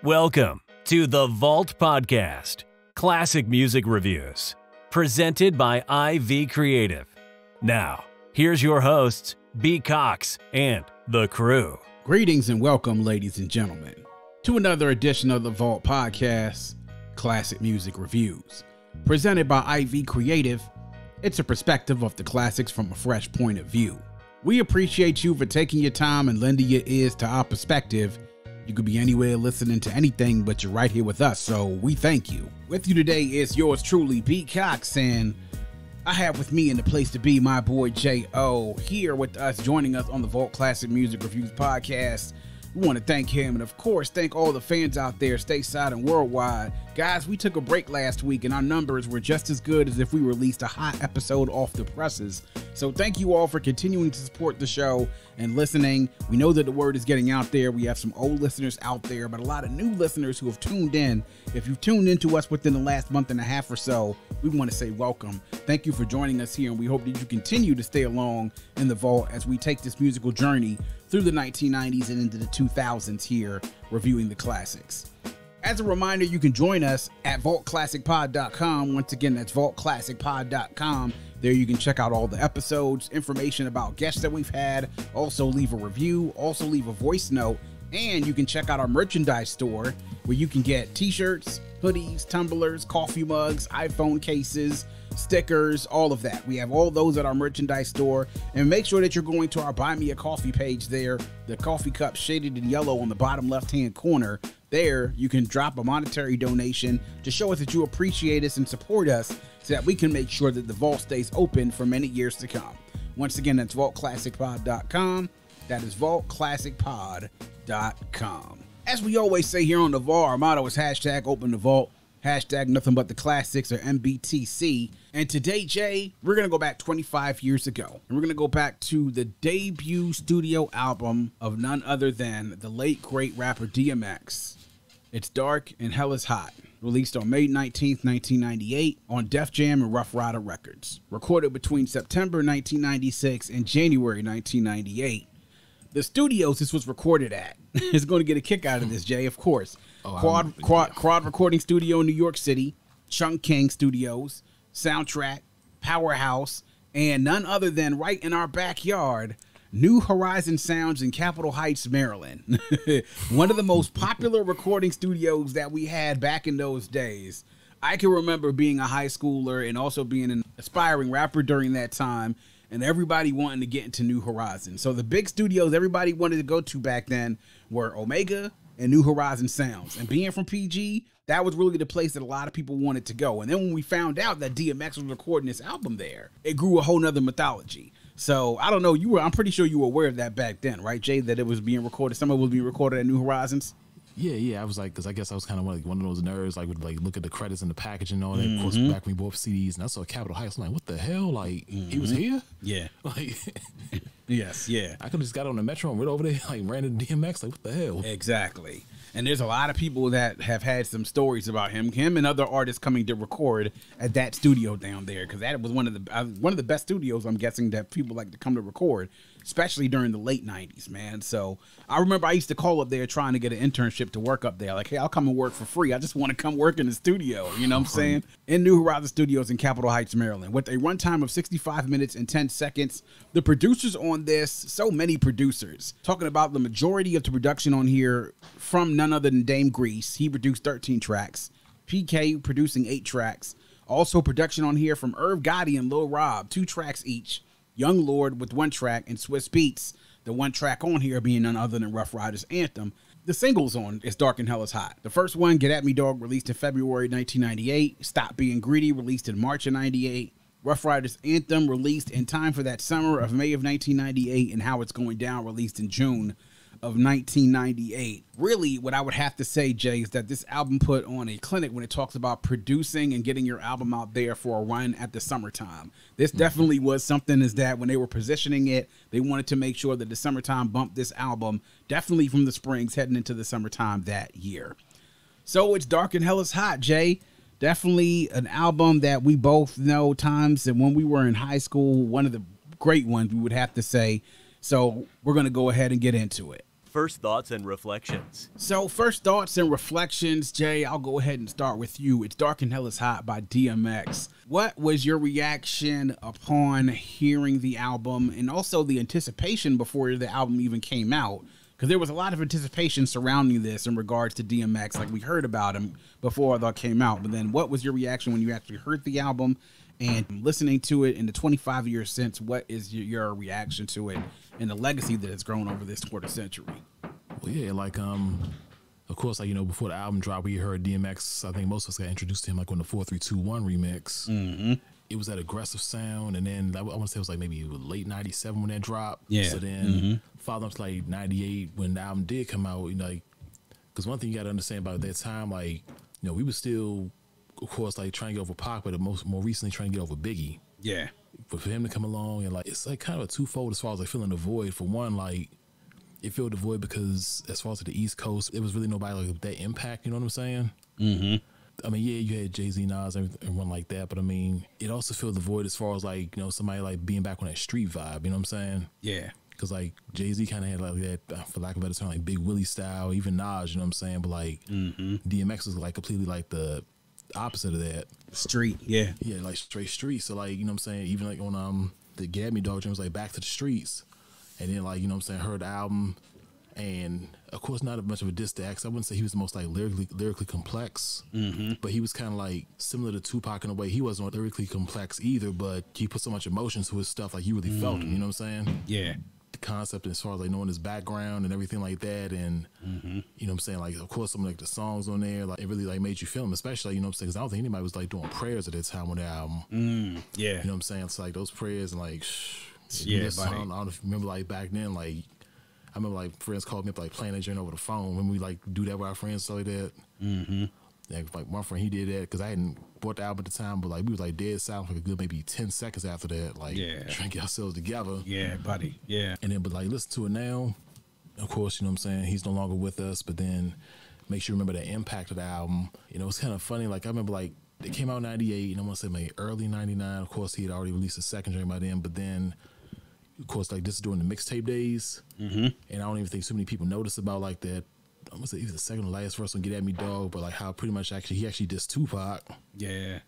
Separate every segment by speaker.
Speaker 1: Welcome to the Vault Podcast, classic music reviews, presented by IV Creative. Now, here's your hosts, B. Cox and the crew.
Speaker 2: Greetings and welcome, ladies and gentlemen, to another edition of the Vault Podcast, classic music reviews, presented by IV Creative. It's a perspective of the classics from a fresh point of view. We appreciate you for taking your time and lending your ears to our perspective. You could be anywhere listening to anything, but you're right here with us, so we thank you. With you today is yours truly, B. Cox, and I have with me in the place to be my boy J.O. here with us, joining us on the Vault Classic Music Reviews Podcast. We want to thank him and, of course, thank all the fans out there stateside and worldwide. Guys, we took a break last week, and our numbers were just as good as if we released a hot episode off the presses. So thank you all for continuing to support the show and listening. We know that the word is getting out there. We have some old listeners out there, but a lot of new listeners who have tuned in. If you've tuned into us within the last month and a half or so, we want to say welcome. Thank you for joining us here, and we hope that you continue to stay along in the vault as we take this musical journey through the 1990s and into the 2000s here, reviewing the classics. As a reminder, you can join us at vaultclassicpod.com. Once again, that's vaultclassicpod.com. There you can check out all the episodes, information about guests that we've had, also leave a review, also leave a voice note, and you can check out our merchandise store where you can get t-shirts, hoodies, tumblers, coffee mugs, iPhone cases, stickers, all of that. We have all those at our merchandise store, and make sure that you're going to our Buy Me a Coffee page there, the coffee cup shaded in yellow on the bottom left-hand corner. There, you can drop a monetary donation to show us that you appreciate us and support us so that we can make sure that the vault stays open for many years to come. Once again, that's vaultclassicpod.com. That is vaultclassicpod.com. As we always say here on the vault, our motto is hashtag open the vault, hashtag nothing but the classics, or MBTC. And today, Jay, we're going to go back 25 years ago. And we're going to go back to the debut studio album of none other than the late, great rapper DMX. It's Dark and Hell is Hot, released on May 19th, 1998 on Def Jam and Ruff Ryder Records. Recorded between September 1996 and January 1998. The studios this was recorded at is going to get a kick out of this, Jay, of course. Quad Recording Studio in New York City, Chunk King Studios, Soundtrack, Powerhouse, and none other than right in our backyard, New Horizon Sounds in Capitol Heights, Maryland. One of the most popular recording studios that we had back in those days. I can remember being a high schooler and also being an aspiring rapper during that time, and everybody wanting to get into New Horizon. So the big studios everybody wanted to go to back then were Omega and New Horizon Sounds. And being from PG, that was really the place that a lot of people wanted to go. And then when we found out that DMX was recording this album there, it grew a whole nother mythology. So I don't know, I'm pretty sure you were aware of that back then, right, Jay? That it was being recorded, some of it was being recorded at New Horizons?
Speaker 3: Yeah, I was like, because I guess I was kind of like one of those nerds, like would like look at the credits and the packaging and all that. Of course, back when we bought CDs, and I saw Capitol Heights, I'm like, what the hell? Like, he was here?
Speaker 2: Yeah.
Speaker 3: Like,
Speaker 2: yes, yeah.
Speaker 3: I could have just got on the Metro and went over there, like, ran into DMX, like, what the hell?
Speaker 2: Exactly. And there's a lot of people that have had some stories about him and other artists coming to record at that studio down there, because that was one of the best studios, I'm guessing, that people like to come to record, especially during the late 90s, man. So I remember I used to call up there trying to get an internship to work up there. Like, hey, I'll come and work for free. I just want to come work in the studio. You know what I'm saying? In New Horizon Studios in Capitol Heights, Maryland, with a runtime of 65 minutes and 10 seconds. The producers on this, so many producers. Talking about the majority of the production on here from none other than Dame Grease. He produced 13 tracks. PK producing 8 tracks. Also production on here from Irv Gotti and Lil Rob, 2 tracks each. Young Lord with 1 track, and Swizz Beatz, the 1 track on here being none other than Ruff Ryders' Anthem. The singles on is Dark and Hell is Hot. The first one, Get At Me Dog, released in February 1998. Stop Being Greedy, released in March of 98. Ruff Ryders' Anthem, released in time for that summer of May of 1998. And How It's Going Down, released in June of 1998. Really, what I would have to say, Jay, is that this album put on a clinic when it talks about producing and getting your album out there for a run at the summertime. This definitely was something, is that when they were positioning it, they wanted to make sure that the summertime bumped this album definitely from the springs heading into the summertime that year. So it's Dark and Hell is Hot, Jay. Definitely an album that we both know times, and when we were in high school, one of the great ones, we would have to say. So we're going to go ahead and get into it.
Speaker 1: first thoughts and reflections.
Speaker 2: So first thoughts and reflections, Jay, I'll go ahead and start with you. It's Dark and Hell is Hot by DMX. What was your reaction upon hearing the album and also the anticipation before the album even came out? Because there was a lot of anticipation surrounding this in regards to DMX. Like, we heard about him before it came out. But then what was your reaction when you actually heard the album and listening to it in the 25 years since? What is your reaction to it and the legacy that has grown over this quarter century?
Speaker 3: Well, yeah, like, of course, like, you know, before the album dropped, we heard DMX. I think most of us got introduced to him like on the 4321 remix.
Speaker 2: Mm-hmm.
Speaker 3: It was that aggressive sound, and then I want to say it was like maybe late '97 when that dropped.
Speaker 2: Yeah.
Speaker 3: So then followed up to like '98 when the album did come out. You know, like, because one thing you got to understand about that time, like, you know, we were still, of course, like trying to get over Pac, but more recently trying to get over Biggie.
Speaker 2: Yeah.
Speaker 3: But for him to come along and like, it's like kind of a twofold as far as like filling the void. For one, like, it filled the void because as far as the East Coast, there was really nobody like with that impact. You know what I'm saying?
Speaker 2: Mm-hmm.
Speaker 3: I mean, yeah, you had Jay-Z, Nas, everyone like that, but I mean, it also filled the void as far as like, you know, somebody like being back on that street vibe, you know what I'm saying?
Speaker 2: Yeah.
Speaker 3: Because like Jay-Z kind of had like that, for lack of a better term, like Big Willie style, even Nas, you know what I'm saying? But like DMX was like completely like the opposite of that.
Speaker 2: Street, yeah.
Speaker 3: Yeah, like straight street. So like, you know what I'm saying? Even like on the Get Me Dog, was like Back to the Streets. And then like, you know what I'm saying, heard the album. And of course, not a much of a diss to X. I wouldn't say he was the most like lyrically complex, but he was kind of like similar to Tupac in a way. He wasn't lyrically complex either, but he put so much emotion to his stuff, like you really felt him. You know what I'm saying?
Speaker 2: Yeah.
Speaker 3: The concept as far as like knowing his background and everything like that, and you know what I'm saying. Like, of course, some like the songs on there, like it really like made you feel him, especially, you know what I'm saying. Because I don't think anybody was like doing prayers at that time on the album.
Speaker 2: Yeah.
Speaker 3: You know what I'm saying? It's like those prayers and like,
Speaker 2: yeah,
Speaker 3: I don't know if you remember like back then, like. I remember like friends called me up like playing that joint over the phone when we like do that with our friends, so like that. Like one friend, he did that because I hadn't bought the album at the time, but like we was like dead silent for a good maybe 10 seconds after that, like trying to get ourselves together.
Speaker 2: Yeah, buddy. Yeah.
Speaker 3: And then, but like listen to it now. Of course, you know what I'm saying. He's no longer with us, but then makes you remember the impact of the album. You know, it's kind of funny. Like I remember like it came out in '98, and I want to say maybe early '99. Of course, he had already released a second joint by then, but then. Of course, like this is during the mixtape days, and I don't even think too many people notice about like that. I'm gonna say either the second or last verse on "Get At Me Dog," but like how pretty much he actually dissed Tupac.
Speaker 2: Yeah,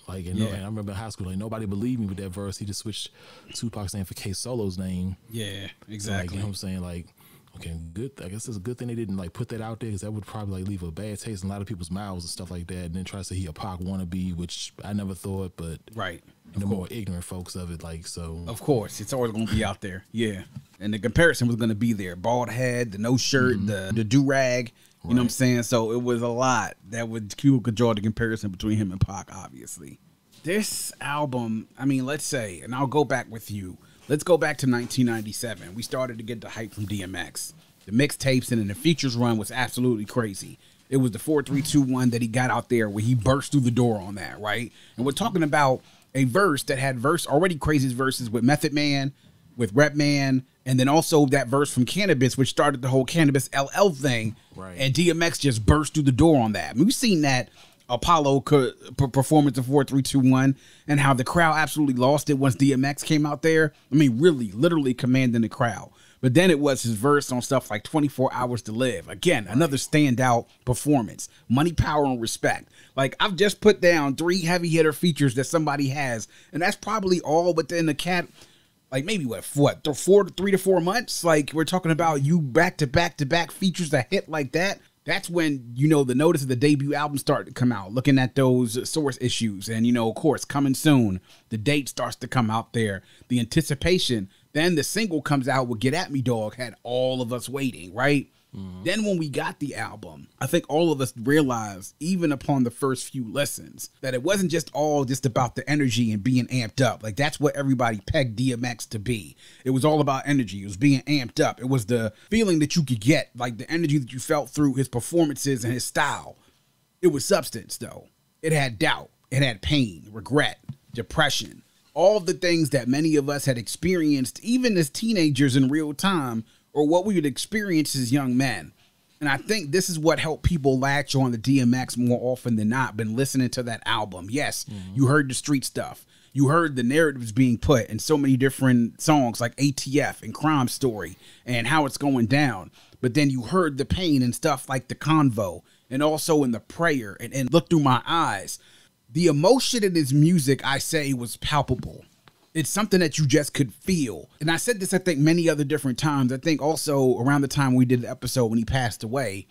Speaker 3: like and I remember in high school, like nobody believed me with that verse. He just switched Tupac's name for K Solo's name.
Speaker 2: Yeah, exactly.
Speaker 3: So, like, you know what I'm saying? Like, okay, good. I guess it's a good thing they didn't like put that out there because that would probably like leave a bad taste in a lot of people's mouths and stuff like that. And then try to say he a Pac wannabe, which I never thought, but
Speaker 2: right.
Speaker 3: The more ignorant folks of it, like, so.
Speaker 2: Of course, it's always going to be out there. Yeah. And the comparison was going to be there. Bald head, the no shirt, the do-rag. You know what I'm saying? So it was a lot that people could draw the comparison between him and Pac, obviously. This album, I mean, let's say, and I'll go back with you. Let's go back to 1997. We started to get the hype from DMX. The mixtapes and then the features run was absolutely crazy. It was the 4321 that he got out there where he burst through the door on that, right? And we're talking about a verse that had already crazy verses with Method Man, with Rep Man, and then also that verse from Cannabis, which started the whole Cannabis LL thing.
Speaker 3: Right.
Speaker 2: And DMX just burst through the door on that. We've seen that Apollo performance of 4321 and how the crowd absolutely lost it once DMX came out there. I mean, really, literally commanding the crowd. But then it was his verse on stuff like 24 Hours to Live. Again, another standout performance. Money, Power, and Respect. Like, I've just put down 3 heavy hitter features that somebody has, and that's probably all within the like maybe what 3 to 4 months. Like, we're talking about you back to back features that hit like that. That's when, you know, the notice of the debut album started to come out, looking at those source issues. And, you know, of course, coming soon, the date starts to come out there, the anticipation. Then the single comes out with Get At Me Dog, had all of us waiting, right? Then when we got the album, I think all of us realized, even upon the first few listens, that it wasn't just about the energy and being amped up. Like, that's what everybody pegged DMX to be. It was all about energy. It was being amped up. It was the feeling that you could get, like the energy that you felt through his performances and his style. It was substance, though. It had doubt. It had pain, regret, depression. All the things that many of us had experienced, even as teenagers in real time, or what we would experience as young men. And I think this is what helped people latch on to DMX more often than not, been listening to that album. Yes, you heard the street stuff. You heard the narratives being put in so many different songs like ATF and Crime Story and How It's Going Down. but then you heard the pain and stuff like the convo and also in the prayer and Look Through My Eyes. The emotion in his music, I say, was palpable. It's something that you just could feel. And I said this, I think, many other different times. I think also around the time we did the episode when he passed away,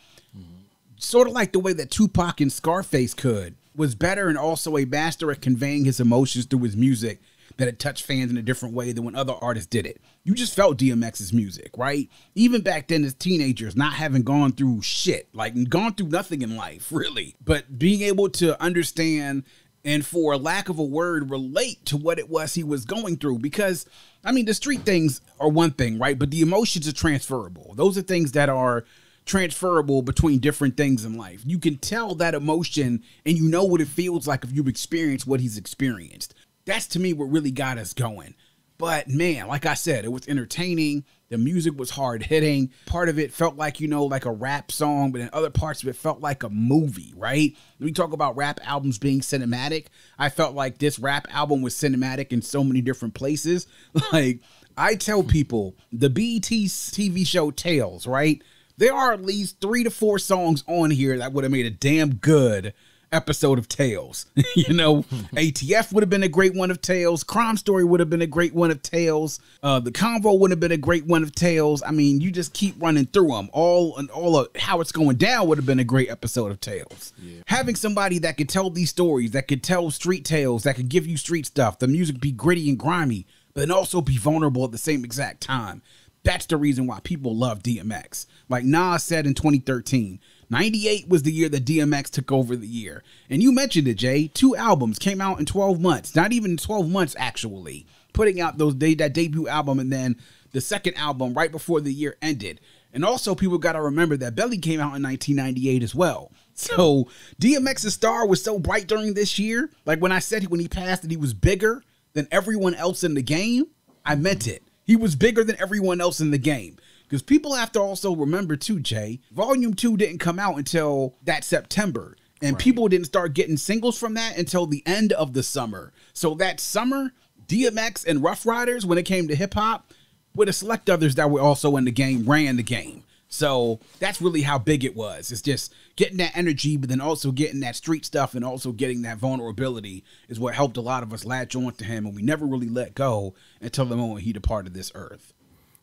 Speaker 2: sort of like the way that Tupac and Scarface could, was better and also a master at conveying his emotions through his music that it touched fans in a different way than when other artists did it. You just felt DMX's music, right? Even back then as teenagers, not having gone through shit, like gone through nothing in life, really. But being able to understand and, for lack of a word, relate to what it was he was going through. Because, I mean, the street things are one thing, right? But the emotions are transferable. Those are things that are transferable between different things in life. You can tell that emotion and you know what it feels like if you've experienced what he's experienced. That's, to me, what really got us going. But man, like I said, it was entertaining. The music was hard hitting. Part of it felt like, you know, like a rap song, but in other parts of it felt like a movie, right? When we talk about rap albums being cinematic, I felt like this rap album was cinematic in so many different places. Like, I tell people, the BET TV show Tales, right? There are at least 3 to 4 songs on here that would have made a damn good episode of Tales. You know, ATF would have been a great one of Tales. Crime Story would have been a great one of Tales. The Convo would have been a great one of Tales. I mean, you just keep running through them. All of How It's Going Down would have been a great episode of Tales. Yeah. Having somebody that could tell these stories, that could tell street tales, that could give you street stuff, the music be gritty and grimy, but then also be vulnerable at the same exact time. That's the reason why people love DMX. Like Nas said in 2013, 98 was the year that DMX took over the year. And you mentioned it, Jay. 2 albums came out in 12 months. Not even 12 months, actually. Putting out that debut album and then the second album right before the year ended. And also, people got to remember that Belly came out in 1998 as well. So DMX's star was so bright during this year. Like when I said when he passed that he was bigger than everyone else in the game, I meant it. He was bigger than everyone else in the game. Because people have to also remember too, Jay, Volume 2 didn't come out until that September. And people didn't start getting singles from that until the end of the summer. So that summer, DMX and Ruff Ryders, when it came to hip hop, with a select others that were also in the game, ran the game. So that's really how big it was. It's just getting that energy, but then also getting that street stuff and also getting that vulnerability is what helped a lot of us latch on to him. And we never really let go until the moment he departed this earth.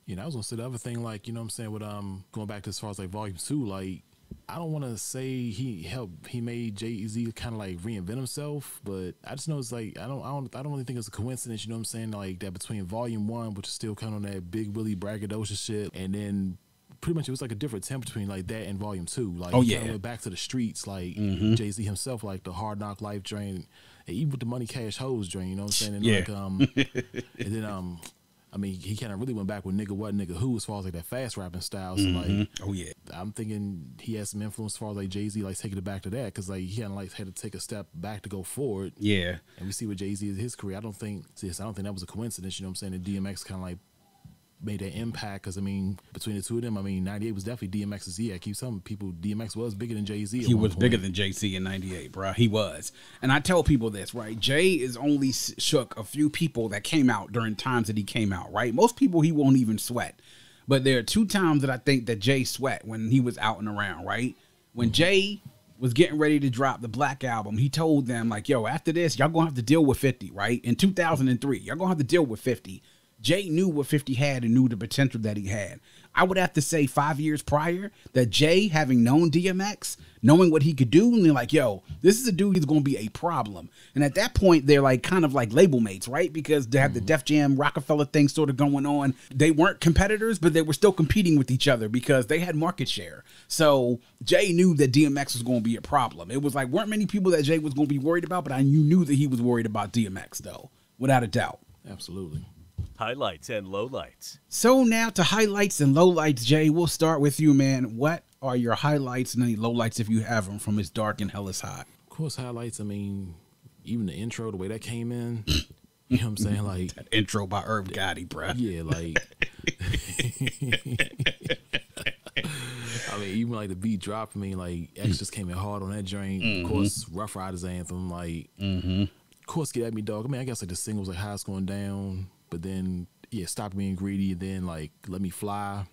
Speaker 3: You know, I was gonna say the other thing, like, you know what I'm saying, with going back to as far as like Volume 2, like, I don't want to say he made Jay-Z kind of like reinvent himself, but I just know it's like I don't really think it's a coincidence, you know what I'm saying, like that between Volume 1, which is still kind of on that big Willie braggadocious shit, and then pretty much it was like a different temp between like that and Volume 2. Like, went back to the streets, like Jay-Z himself, like the Hard Knock Life drain, and even with the Money Cash Hoes drain, you know what I'm saying, and like and then I mean, he kind of really went back with Nigga What, Nigga Who as far as like that fast rapping style. So like, I'm thinking he has some influence as far as like Jay-Z like taking it back to that, because like he kind of like had to take a step back to go forward. Yeah, and we see what Jay-Z is his career. I don't think that was a coincidence. You know what I'm saying? And DMX kind of like made that impact, because I mean, between the two of them, I mean, 98 was definitely DMX's year. I keep telling people DMX was bigger than Jay-Z.
Speaker 2: He was bigger than Jay-Z in 98, bro. He was. And I tell people this, right? Jay is only shook a few people that came out during times that he came out, right? Most people he won't even sweat. But there are 2 times that I think that Jay sweat when he was out and around, right? When Jay was getting ready to drop the Black Album, he told them, like, yo, after this, y'all gonna have to deal with 50, right? In 2003, y'all gonna have to deal with 50. Jay knew what 50 had and knew the potential that he had. I would have to say 5 years prior that Jay, having known DMX, knowing what he could do, and they're like, yo, this is a dude who's going to be a problem. And at that point, they're like kind of like label mates, right? Because they have the Def Jam Rockefeller thing sort of going on. They weren't competitors, but they were still competing with each other because they had market share. So Jay knew that DMX was going to be a problem. It was like, weren't many people that Jay was going to be worried about, but you knew that he was worried about DMX, though, without a doubt.
Speaker 3: Absolutely.
Speaker 1: Highlights and lowlights.
Speaker 2: So now to highlights and lowlights, Jay. We'll start with you, man. What are your highlights and any lowlights, if you have them, from It's Dark and Hell Is Hot?
Speaker 3: Of course, highlights, I mean, even the intro, the way that came in, you know what I'm saying? Like
Speaker 2: that intro by Irv Gotti, bruh.
Speaker 3: Yeah, like I mean, even like the beat drop, I mean, like X just came in hard on that joint. Of course, Ruff Ryders anthem, like of course, Get At Me Dog. I mean, I guess like the singles like How It's Going Down, but then Stop Being Greedy, and then like Let Me Fly.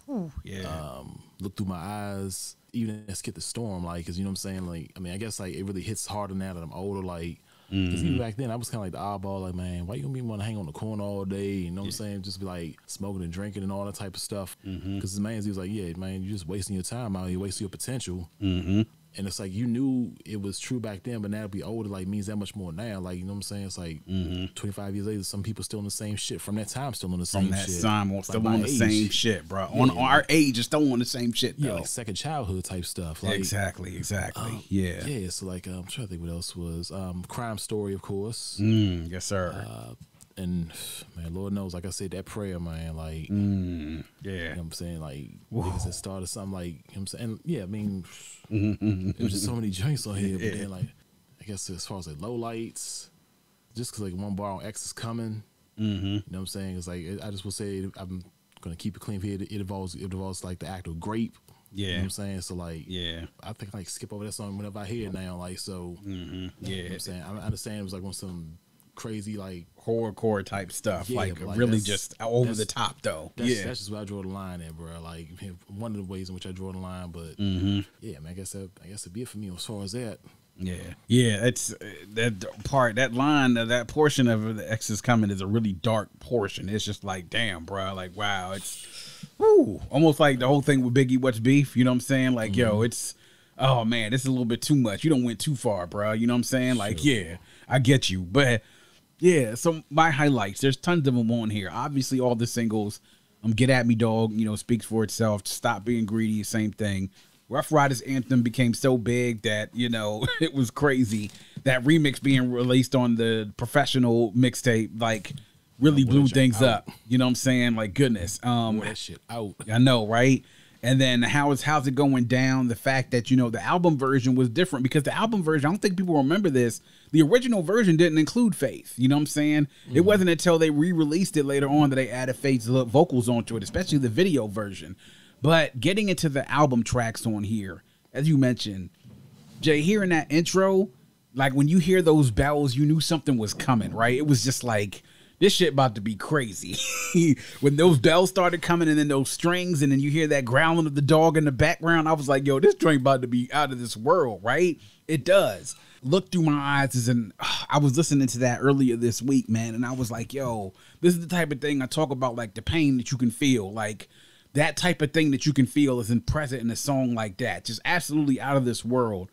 Speaker 3: Look Through My Eyes, even Skip the Storm, like, cause you know what I'm saying? Like, I mean, I guess like it really hits harder now that I'm older, like, cause even back then I was kind of like the oddball, like, man, why you gonna be want to hang on the corner all day? You know what I'm saying? Just be like smoking and drinking and all that type of stuff. Cause his man, he was like, yeah, man, you're just wasting your time out here, wasting your potential. And it's like, you knew it was true back then, but now to be older, like, means that much more now. Like, you know what I'm saying? It's like 25 years later, some people still on the same shit. From that time, still on the same shit.
Speaker 2: From that time, still on the same shit, bro. On our age, is still on the same shit, though.
Speaker 3: Yeah, like second childhood type stuff. Like,
Speaker 2: exactly. Yeah.
Speaker 3: Yeah, so like, I'm trying to think what else was. Crime Story, of course.
Speaker 2: Yes, sir.
Speaker 3: And man, Lord knows, like I said, that prayer, man, like,
Speaker 2: yeah,
Speaker 3: you know what I'm saying, like, niggas that started something, like, you know what I'm saying, and yeah, I mean, it was just so many joints on here, but then, like, I guess as far as like low lights, just because like one bar on X is coming, you know what I'm saying, it's like, I just will say, I'm gonna keep it clean here. It involves like the act of grape.
Speaker 2: Yeah,
Speaker 3: you know what I'm saying, so like,
Speaker 2: yeah,
Speaker 3: I think I like skip over that song whenever I hear it now, like, so,
Speaker 2: yeah,
Speaker 3: you know what I'm saying, I understand it was like on some crazy like
Speaker 2: horrorcore type stuff,
Speaker 3: yeah,
Speaker 2: like
Speaker 3: like
Speaker 2: really just over the top though.
Speaker 3: That's just where I draw the line at, bro. Like one of the ways in which I draw the line, but yeah, man, I guess it'd be it for me as far as that.
Speaker 2: Yeah, it's that part, that line, that portion of the X is coming is a really dark portion. It's just like, damn, bro, like, wow, it's almost like the whole thing with Biggie, What's Beef? You know what I'm saying? Like, yo, it's, oh man, this is a little bit too much. You don't went too far, bro. You know what I'm saying? Like, yeah, I get you, but yeah, so my highlights, there's tons of them on here. Obviously, all the singles, Get At Me Dog, you know, speaks for itself. Stop Being Greedy, same thing. Ruff Ryders Anthem became so big that, you know, it was crazy. That remix being released on the Professional mixtape, like, really blew things up. You know what I'm saying? Like, goodness.
Speaker 3: That shit out.
Speaker 2: I know, right? And then how's it going down? The fact that, you know, the album version was different, because the album version, I don't think people remember this. The original version didn't include Faith. You know what I'm saying? It wasn't until they re-released it later on that they added Faith's vocals onto it, especially the video version. But getting into the album tracks on here, as you mentioned, Jay, hearing that intro, like when you hear those bells, you knew something was coming, right? It was just like, this shit about to be crazy. When those bells started coming and then those strings and then you hear that growling of the dog in the background, I was like, yo, this joint about to be out of this world, right? It does. Look Through My Eyes I was listening to that earlier this week, man, and I was like, yo, this is the type of thing I talk about, like the pain that you can feel, like that type of thing that you can feel is present in a song like that. Just absolutely out of this world.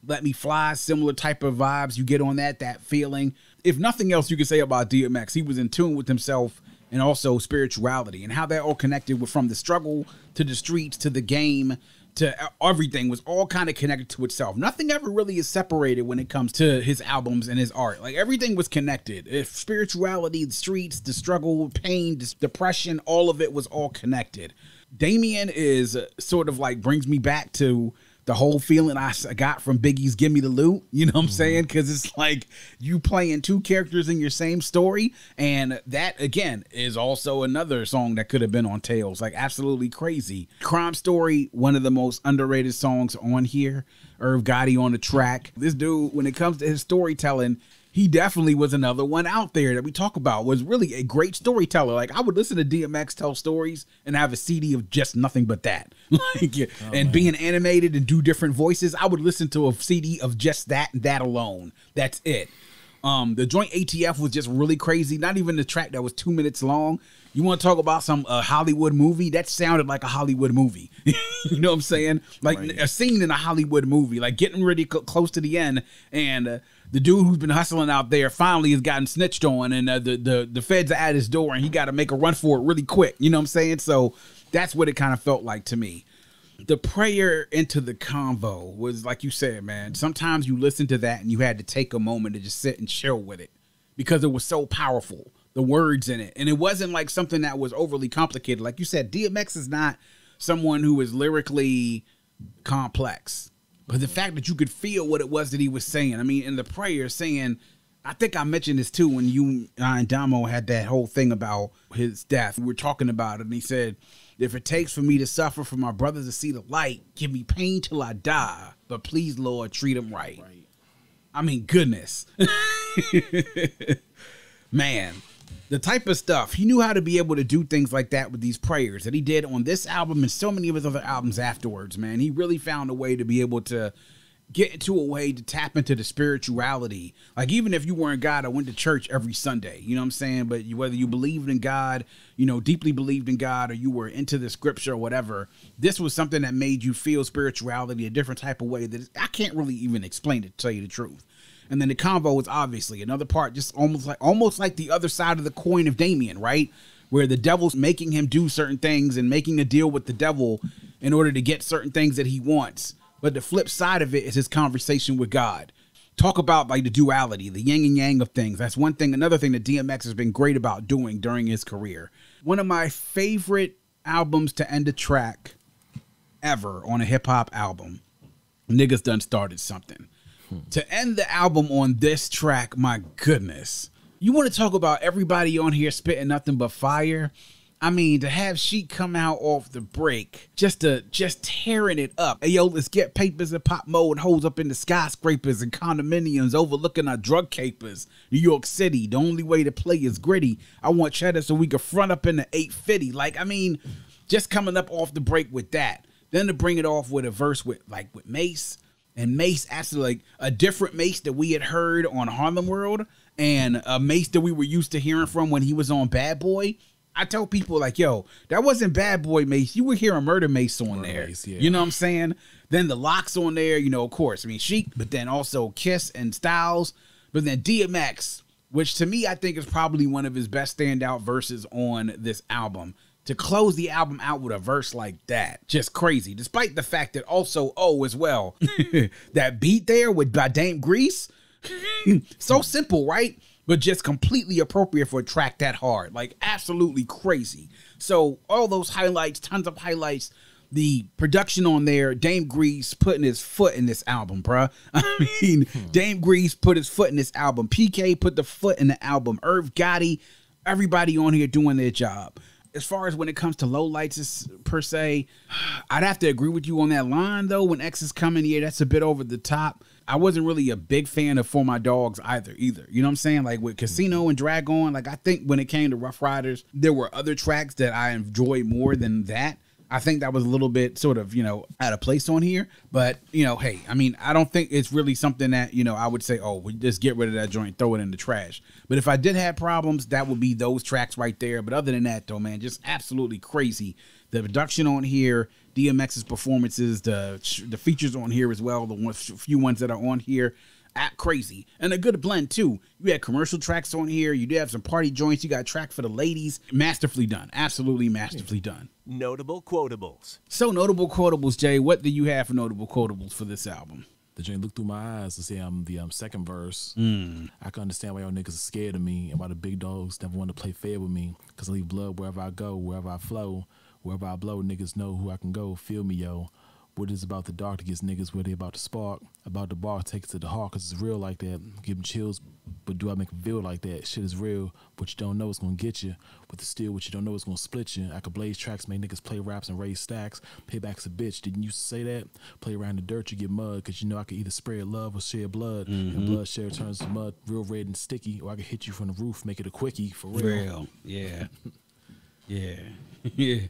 Speaker 2: Let Me Fly, similar type of vibes you get on that feeling. If nothing else you could say about DMX, he was in tune with himself and also spirituality, and how that all connected with, from the struggle to the streets to the game to everything, was all kind of connected to itself. Nothing ever really is separated when it comes to his albums and his art. Like, everything was connected. If spirituality, the streets, the struggle, pain, depression, all of it was all connected. Damien is sort of like brings me back to the whole feeling I got from Biggie's Give Me the Loot, you know what I'm saying? Because it's like you playing two characters in your same story. And that, again, is also another song that could have been on Tales. Like, absolutely crazy. Crime Story, one of the most underrated songs on here. Irv Gotti on the track. This dude, when it comes to his storytelling, he definitely was another one out there that we talk about, was really a great storyteller. Like, I would listen to DMX tell stories and have a CD of just nothing but that. Being animated and do different voices, I would listen to a CD of just that and that alone. That's it. The joint ATF was just really crazy. Not even the track that was 2 minutes long. You want to talk about some Hollywood movie? That sounded like a Hollywood movie. You know what I'm saying? Like a scene in a Hollywood movie, like getting really close to the end, and the dude who's been hustling out there finally has gotten snitched on, and the feds are at his door, and he got to make a run for it really quick. You know what I'm saying? So that's what it kind of felt like to me. The prayer into the convo was, like you said, man, sometimes you listen to that and you had to take a moment to just sit and chill with it because it was so powerful, the words in it. And it wasn't like something that was overly complicated. Like you said, DMX is not someone who is lyrically complex, but the fact that you could feel what it was that he was saying. I mean, in the prayer saying, I think I mentioned this too when you and Damo had that whole thing about his death. We were talking about it, and he said, if it takes for me to suffer for my brothers to see the light, give me pain till I die, but please, Lord, treat them right. I mean, goodness. Man, the type of stuff, he knew how to be able to do things like that with these prayers that he did on this album and so many of his other albums afterwards, man. He really found a way to be able to get into a way to tap into the spirituality. Like, even if you weren't God, I went to church every Sunday, you know what I'm saying? But whether you believed in God, you know, deeply believed in God, or you were into the scripture or whatever, this was something that made you feel spirituality a different type of way that I can't really even explain it, to tell you the truth. And then the convo is obviously another part, just almost like the other side of the coin of Damien, right? Where the devil's making him do certain things and making a deal with the devil in order to get certain things that he wants. But the flip side of it is his conversation with God. Talk about like the duality, the yin and yang of things. That's one thing. Another thing that DMX has been great about doing during his career. One of my favorite albums to end a track ever on a hip hop album. Niggas Done Started Something. To end the album on this track, my goodness. You want to talk about everybody on here spitting nothing but fire? I mean, to have Sheek come out off the break, just tearing it up. Hey, yo, let's get papers and pop mode, hoes up in the skyscrapers and condominiums overlooking our drug capers. New York City, the only way to play is gritty. I want cheddar so we can front up in the 850. Like, I mean, just coming up off the break with that. Then to bring it off with a verse with Mace. And Mace, actually, like a different Mace that we had heard on Harlem World, and a Mace that we were used to hearing from when he was on Bad Boy. I tell people, like, yo, that wasn't Bad Boy Mace. You were hearing Murder Mace on there. Mace, yeah. You know what I'm saying? Then the LOX on there, you know, of course. I mean, Sheek, but then also Kiss and Styles. But then DMX, which to me, I think is probably one of his best standout verses on this album. To close the album out with a verse like that, just crazy. Despite the fact that also, as well, that beat there by Dame Grease, so simple, right? But just completely appropriate for a track that hard. Like, absolutely crazy. So all those highlights, tons of highlights. The production on there, Dame Grease putting his foot in this album, bruh. I mean, Dame Grease put his foot in this album. PK put the foot in the album. Irv Gotti, everybody on here doing their job. As far as when it comes to lowlights per se, I'd have to agree with you on that line, though. When X is coming, yeah, that's a bit over the top. I wasn't really a big fan of For My Dogs either. You know what I'm saying? Like with Kasino and Drag On, like I think when it came to Ruff Ryders, there were other tracks that I enjoyed more than that. I think that was a little bit sort of, out of place on here. But, hey, I mean, I don't think it's really something that, I would say, we just get rid of that joint, throw it in the trash. But if I did have problems, that would be those tracks right there. But other than that, though, man, just absolutely crazy. The production on here, DMX's performances, the features on here as well, the few ones that are on here. Crazy. And a good blend too. You had commercial tracks on here. You do have some party joints. You got a track for the ladies. Masterfully done. Absolutely masterfully done.
Speaker 1: Notable quotables.
Speaker 2: So notable quotables, Jay. What do you have for notable quotables for this album?
Speaker 3: The joint look through my eyes to say I'm the second verse. I can understand why y'all niggas are scared of me and why the big dogs never want to play fair with me. Cause I leave blood wherever I go, wherever I flow, wherever I blow, niggas know who I can go. Feel me, yo. What is about the dark to get niggas where they about to spark. About the bar, take it to the heart, cause it's real like that. Give them chills, but do I make them feel like that? Shit is real, what you don't know is gonna get you. With the steel, what you don't know is gonna split you. I could blaze tracks, make niggas play raps and raise stacks. Payback's a bitch, didn't you say that? Play around the dirt, you get mud, cause you know I could either spread love or share blood. And blood share turns to mud, real red and sticky. Or I could hit you from the roof, make it a quickie, for real.
Speaker 2: Yeah. Yeah. Yeah.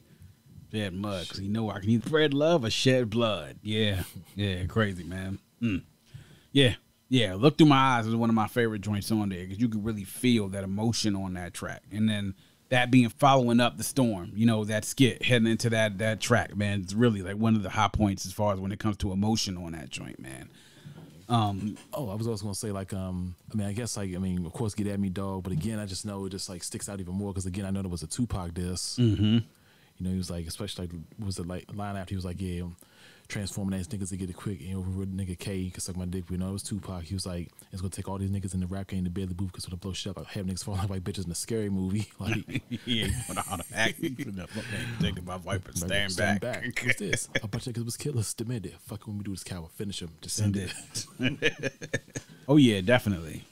Speaker 2: Shed mud, because you know I can either spread love or shed blood. Yeah, crazy, man. Yeah. Look Through My Eyes is one of my favorite joints on there, because you can really feel that emotion on that track. And then that being following up The Storm, that skit heading into that track, man, it's really like one of the high points as far as when it comes to emotion on that joint, man.
Speaker 3: I was also gonna say I guess of course Get At Me Dog, but again I just know it just sticks out even more because again I know there was a Tupac diss. He was like, especially was it line after he was like, yeah, transforming ass niggas to get it quick, nigga K can suck my dick. But it was Tupac. He was like, it's gonna take all these niggas in the rap game to build the booth because when I blow shit up, I have niggas falling like bitches in a scary movie.
Speaker 2: You know how to act. Think about Viper, stand back.
Speaker 3: What's this? A bunch of niggas was killers. Demand it. Fuck when we do this coward. Finish him. Just send it.
Speaker 2: Oh yeah, definitely.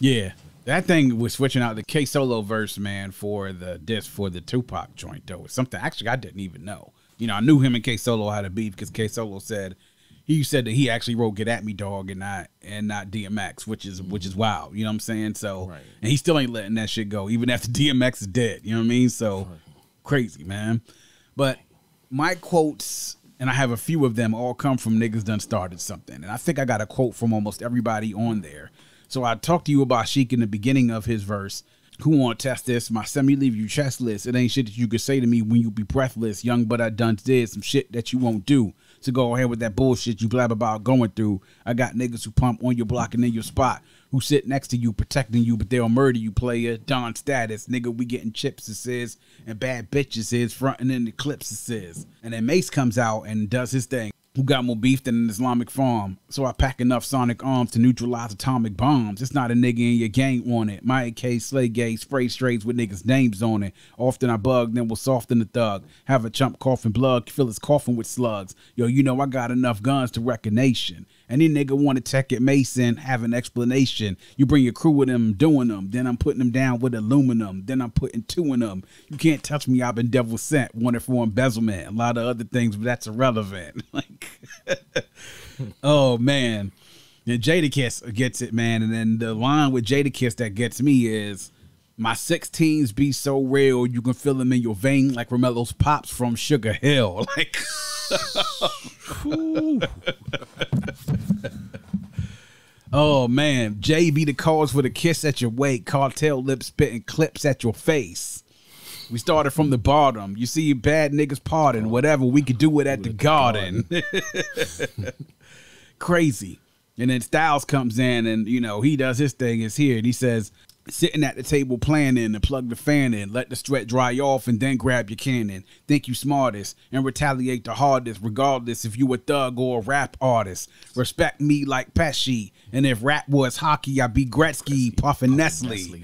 Speaker 2: Yeah. That thing was switching out the K Solo verse, man, for the disc for the Tupac joint, though. It's something actually I didn't even know. I knew him and K Solo had a beef because K Solo said, he said that he actually wrote "Get at Me, Dog" and not DMX, which is wild. You know what I'm saying? So, and he still ain't letting that shit go, even after DMX is dead. You know what I mean? So, crazy, man. But my quotes, and I have a few of them, all come from niggas done started something, and I think I got a quote from almost everybody on there. So I talked to you about Sheik in the beginning of his verse. Who want to test this? My semi leave you chestless. It ain't shit that you could say to me when you be breathless. Young, but I done did some shit that you won't do. So go ahead with that bullshit you blab about going through. I got niggas who pump on your block and in your spot, who sit next to you protecting you, but they'll murder you, player. Don status, nigga, we getting chips, it says, and bad bitches is fronting in the clips, it says. And then Mace comes out and does his thing. Who got more beef than an Islamic farm? So I pack enough sonic arms to neutralize atomic bombs. It's not a nigga in your gang on it. My AK slay gay spray strays with niggas' names on it. Often I bug, then we'll soften the thug. Have a chump coughing blood, fill his coffin with slugs. Yo, you know I got enough guns to wreck a nation. Any nigga want to tech at Mason, have an explanation. You bring your crew with them, doing them. Then I'm putting them down with aluminum. Then I'm putting two in them. You can't touch me, I've been devil sent. Wanted for embezzlement. A lot of other things, but that's irrelevant. Like, oh, man. And Jadakiss gets it, man. And then the line with Jadakiss that gets me is, my 16s be so real, you can feel them in your vein like Romelo's pops from Sugar Hill. Like, oh man, Jay be the cause for the kiss at your wake, cartel lips spitting clips at your face. We started from the bottom. You see bad niggas pardon, whatever, we could do it at the garden. Crazy. And then Styles comes in and, you know, he does his thing, is here, and he says, sitting at the table planning and plug the fan in, let the sweat dry off and then grab your cannon. Think you smartest and retaliate the hardest, regardless if you a thug or a rap artist. Respect me like Pesci, and if rap was hockey, I be Gretzky, puffin' Nestle.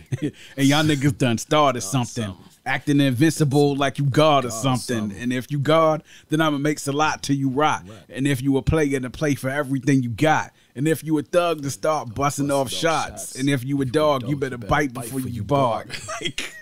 Speaker 2: And y'all niggas done started something. Acting invincible like you God or something. And if you God, then I'ma make a lot till you rot. And if you a player, to play for everything you got. And if you a thug, to start busting off shots. And if you a dog, you better bite before you bark. Like,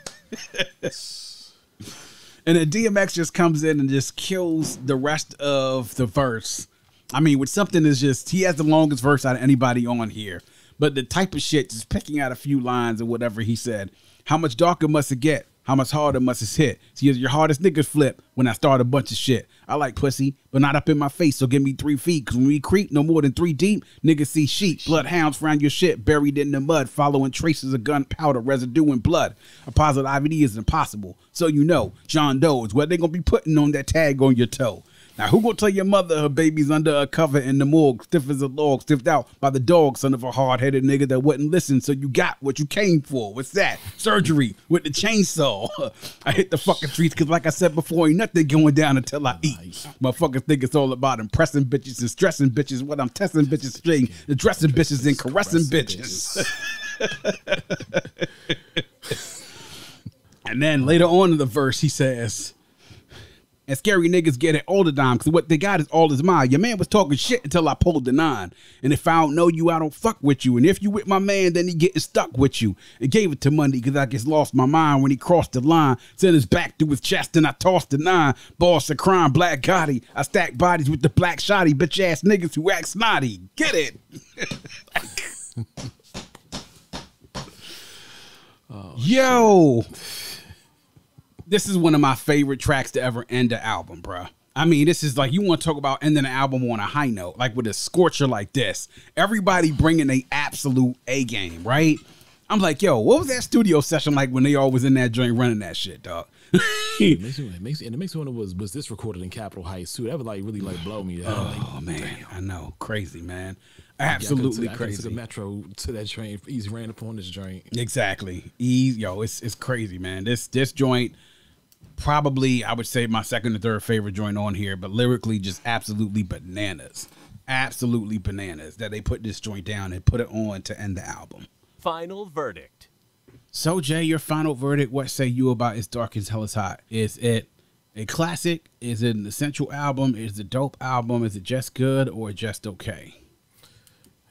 Speaker 2: and then DMX just comes in and just kills the rest of the verse. I mean, with something that's just, he has the longest verse out of anybody on here. But the type of shit, just picking out a few lines or whatever he said. How much darker must it get? How much harder must it hit? See, your hardest niggas flip when I start a bunch of shit. I like pussy, but not up in my face, so give me 3 feet. Cause when we creep no more than 3 deep, niggas see sheep. Bloodhounds round your shit, buried in the mud, following traces of gunpowder, residue and blood. A positive IVD is impossible. So you know, John Doe is what they gonna be putting on that tag on your toe. Now, who gonna tell your mother her baby's under a cover in the morgue, stiff as a log, stiffed out by the dog, son of a hard-headed nigga that wouldn't listen, so you got what you came for. What's that? Surgery with the chainsaw. I hit the fucking streets because, like I said before, ain't nothing going down until I eat. Motherfuckers think it's all about impressing bitches and stressing bitches. What I'm testing bitches straight, addressing bitches and caressing bitches. And then later on in the verse, he says, and scary niggas get it all the time, because what they got is all is mine. Your man was talking shit until I pulled the 9. And if I don't know you, I don't fuck with you. And if you with my man, then he getting stuck with you. And gave it to Monday because I just lost my mind when he crossed the line. Sent his back through his chest and I tossed the 9. Boss of crime, Black Gotti. I stack bodies with the black shotty. Bitch ass niggas who act snotty. Get it? Oh, yo. This is one of my favorite tracks to ever end the album, bruh. I mean, this is like, you want to talk about ending the album on a high note, like with a scorcher like this. Everybody bringing a absolute A game, right? I'm like, yo, what was that studio session like when they all was in that joint running that shit, dog?
Speaker 3: It makes me wonder, was this recorded in Capitol Heights too? That would like really like blow me.
Speaker 2: Oh
Speaker 3: like,
Speaker 2: man, damn. I know, crazy, man. Absolutely crazy.
Speaker 3: I took a metro to that train. Easy ran up on this joint.
Speaker 2: Exactly. Yo, it's crazy, man. This joint. Probably, I would say, my second or third favorite joint on here, but lyrically just absolutely bananas. Absolutely bananas that they put this joint down and put it on to end the album.
Speaker 1: Final verdict.
Speaker 2: So, Jay, your final verdict, what say you about It's Dark as Hell is Hot? Is it a classic? Is it an essential album? Is it a dope album? Is it just good or just okay?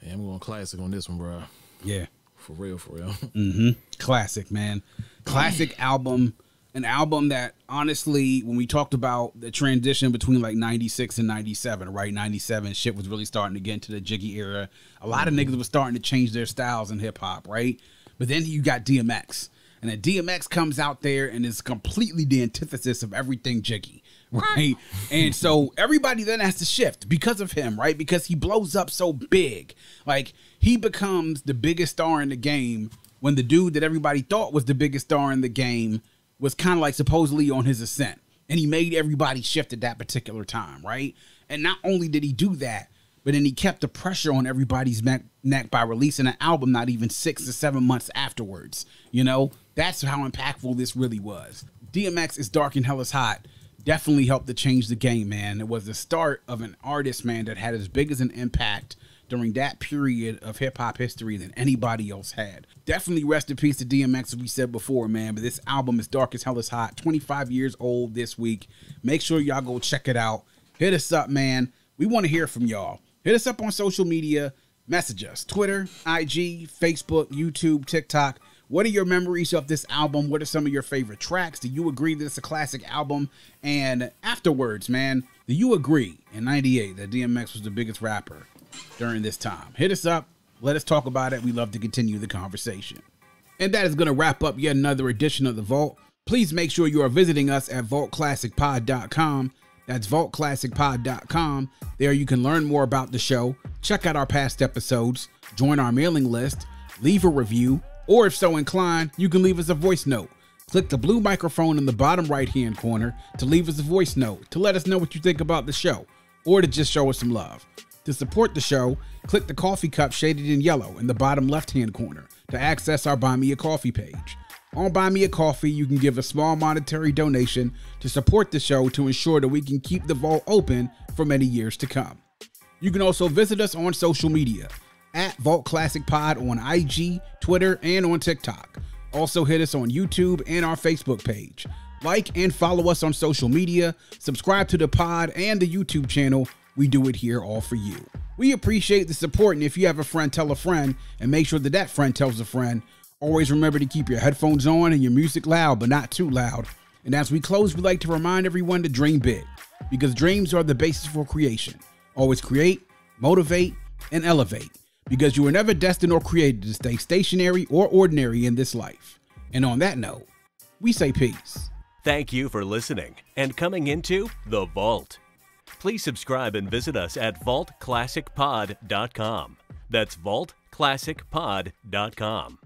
Speaker 3: Yeah, I'm going classic on this one, bro.
Speaker 2: Yeah.
Speaker 3: For real, for real.
Speaker 2: Classic, man. Classic album. An album that, honestly, when we talked about the transition between like 96 and 97, right? 97, shit was really starting to get into the Jiggy era. A lot of niggas were starting to change their styles in hip hop, right? But then you got DMX. And then DMX comes out there and is completely the antithesis of everything Jiggy, right? And so everybody then has to shift because of him, right? Because he blows up so big. Like, he becomes the biggest star in the game when the dude that everybody thought was the biggest star in the game was kind of like supposedly on his ascent. And he made everybody shift at that particular time, right? And not only did he do that, but then he kept the pressure on everybody's neck by releasing an album not even 6 to 7 months afterwards. You know, that's how impactful this really was. DMX is Dark and Hell is Hot definitely helped to change the game, man. It was the start of an artist, man, that had as big as an impact during that period of hip-hop history than anybody else had. Definitely rest in peace to DMX, as we said before, man. But this album is Dark as Hell is Hot, 25 years old this week. Make sure y'all go check it out. Hit us up, man. We want to hear from y'all. Hit us up on social media. Message us. Twitter, IG, Facebook, YouTube, TikTok. What are your memories of this album? What are some of your favorite tracks? Do you agree that it's a classic album? And afterwards, man, do you agree in 98 that DMX was the biggest rapper during this time? Hit us up. Let us talk about it. We love to continue the conversation. And that is going to wrap up yet another edition of The Vault. Please make sure you are visiting us at vaultclassicpod.com. That's vaultclassicpod.com. There you can learn more about the show, check out our past episodes, join our mailing list, leave a review, or if so inclined, you can leave us a voice note. Click the blue microphone in the bottom right-hand corner to leave us a voice note to let us know what you think about the show, or to just show us some love. To support the show, click the coffee cup shaded in yellow in the bottom left-hand corner to access our Buy Me a Coffee page. On Buy Me a Coffee, you can give a small monetary donation to support the show to ensure that we can keep the vault open for many years to come. You can also visit us on social media at Vault Classic Pod on IG, Twitter, and on TikTok. Also hit us on YouTube and our Facebook page. Like and follow us on social media, subscribe to the pod and the YouTube channel. We do it here all for you. We appreciate the support, and if you have a friend, tell a friend, and make sure that that friend tells a friend. Always remember to keep your headphones on and your music loud, but not too loud. And as we close, we like to remind everyone to dream big, because dreams are the basis for creation. Always create, motivate, and elevate, because you were never destined or created to stay stationary or ordinary in this life. And on that note, we say peace.
Speaker 1: Thank you for listening and coming into The Vault. Please subscribe and visit us at vaultclassicpod.com. That's vaultclassicpod.com.